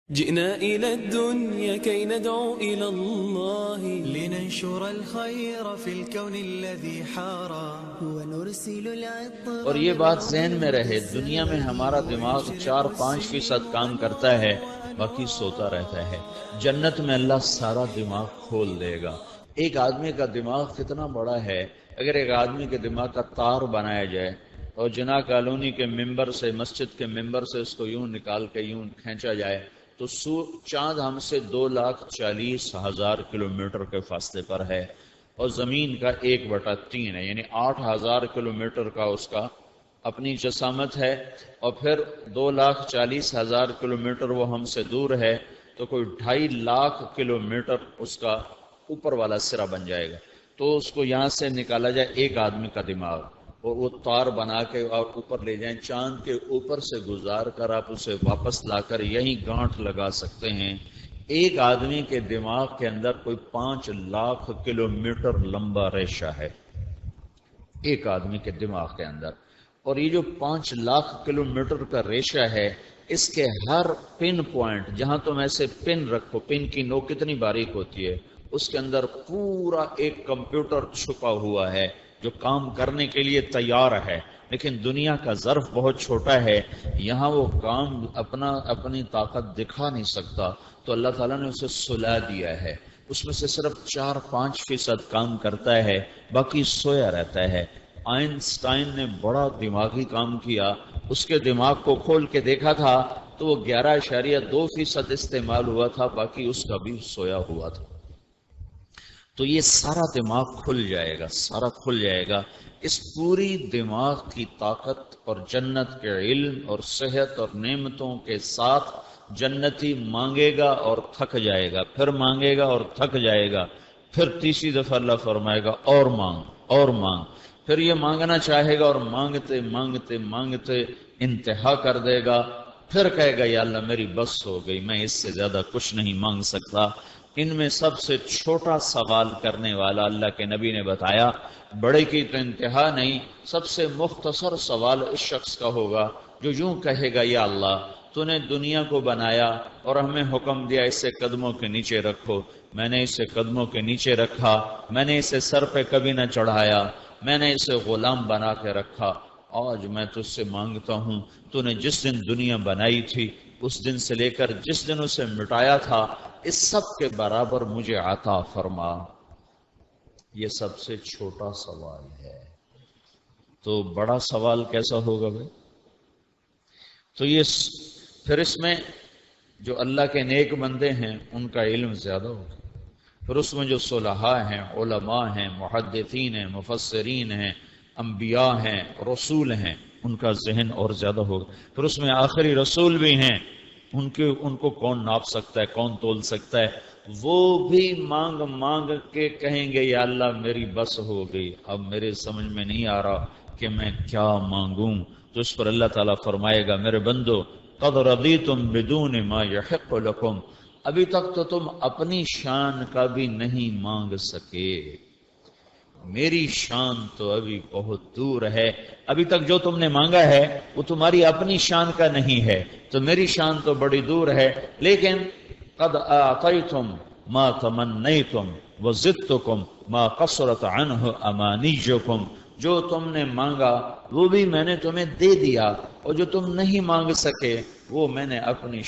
جئنا إلى الدنيا كي ندعو إلى الله لننشر الخير في الكون الذي حارى ونرسل العطر. اور یہ بات ذہن میں رہے، دنیا میں ہمارا دماغ 4-5% کام کرتا ہے، باقی سوتا رہتا ہے۔ جنت میں اللہ سارا دماغ کھول دے گا۔ ایک آدمی کا دماغ کتنا بڑا ہے، اگر ایک آدمی کے دماغ کا تار بنایا جائے اور جناح کالونی کے ممبر سے، مسجد کے ممبر سے اس کو یوں نکال کے یوں کھینچا جائے تو چاند ہم سے 2,40,000 کلومیٹر کے فاصلے پر ہے، اور زمین کا 1/3 ہے، یعنی 8,000 کلومیٹر کا اس کا اپنی جسامت ہے، اور پھر 2,40,000 کلومیٹر وہ ہم سے دور ہے، تو کوئی 2.5 لاکھ کلومیٹر اس کا اوپر والا سرا بن جائے گا۔ تو اس کو یہاں سے نکالا جائے ایک آدمی کا دماغ، اور وہ تار بنا کے اور اوپر لے جائیں، چاند کے اوپر سے گزار کر آپ اسے واپس لا کر یہیں گانٹھ لگا سکتے ہیں۔ ایک آدمی کے دماغ کے اندر کوئی 5 لاکھ کلومیٹر لمبا ریشہ ہے، ایک آدمی کے دماغ کے اندر، اور یہ جو 5 لاکھ کلومیٹر کا ریشہ ہے، اس کے ہر پن پوائنٹ، جہاں تم ایسے پن رکھو، پن کی نوک کتنی باریک ہوتی ہے، اس کے اندر پورا ایک کمپیوٹر چھپا ہوا ہے جو کام کرنے کے لیے تیار ہے، لیکن دنیا کا ظرف بہت چھوٹا ہے، یہاں وہ کام اپنی طاقت دکھا نہیں سکتا، تو اللہ تعالیٰ نے اسے سلا دیا ہے، اس میں سے صرف 4-5% کام کرتا ہے، باقی سویا رہتا ہے۔ آئنسٹائن نے بڑا دماغی کام کیا، اس کے دماغ کو کھول کے دیکھا تھا تو وہ 11.2% استعمال ہوا تھا، باقی اس کا بھی سویا ہوا تھا۔ تو یہ سارا دماغ کھل جائے گا، سارا کھل جائے گا۔ اس پوری دماغ کی طاقت اور جنت کے علم اور صحت اور نعمتوں کے ساتھ جنتی مانگے گا اور تھک جائے گا، پھر مانگے گا اور تھک جائے گا، پھر تیسری دفعہ اللہ فرمائے گا اور مانگ اور مانگ، پھر یہ مانگنا چاہے گا اور مانگتے مانگتے مانگتے انتہا کر دے گا، پھر کہے گا یا اللہ میری بس ہو گئی، میں اس سے زیادہ کچھ نہیں مانگ سکتا۔ ان میں سب سے چھوٹا سوال کرنے والا اللہ کے نبی نے بتایا، بڑے کی تو انتہا نہیں، سب سے مختصر سوال اس شخص کا ہوگا جو یوں کہے گا یا اللہ تو نے دنیا کو بنایا اور ہمیں حکم دیا اسے قدموں کے نیچے رکھو، میں نے اسے قدموں کے نیچے رکھا، میں نے اسے سر پہ کبھی نہ چڑھایا، میں نے اسے غلام بنا کے رکھا، آج میں تجھ سے مانگتا ہوں تو نے جس دن دنیا بنائی تھی اس دن سے لے کر جس دن اسے مٹایا تھا، اس سب کے برابر مجھے عطا فرما۔ یہ سب سے چھوٹا سوال ہے، تو بڑا سوال کیسا ہوگا بھائی؟ تو یہ پھر اس میں جو اللہ کے نیک بندے ہیں ان کا علم زیادہ ہوگا، پھر اس میں جو صلحاء ہیں، علماء ہیں، محدثین ہیں، مفسرین ہیں، انبیاء ہیں، رسول ہیں، ان کا ذہن اور زیادہ ہوگا، پھر اس میں آخری رسول بھی ہیں، ان کو کون ناپ سکتا ہے، کون تول سکتا ہے؟ وہ بھی مانگ مانگ کے کہیں گے یا اللہ میری بس ہو گئی، اب میرے سمجھ میں نہیں آ رہا کہ میں کیا مانگوں، تو اس پر اللہ تعالیٰ فرمائے گا میرے بندو قد رضیتم بدون ما یحق لکم، ابھی تک تو تم اپنی شان کا بھی نہیں مانگ سکے، میری شان تو ابھی بہت دور ہے، ابھی تک جو تم نے مانگا ہے وہ تمہاری اپنی شان کا نہیں ہے، تو میری شان تو بڑی دور ہے، لیکن قد اعطیتم ما تمنیتم وزدتکم ما قصرت عنہ امانیکم، جو تم نے مانگا وہ بھی میں نے تمہیں دے دیا، اور جو تم نہیں مانگ سکے وہ میں نے اپنی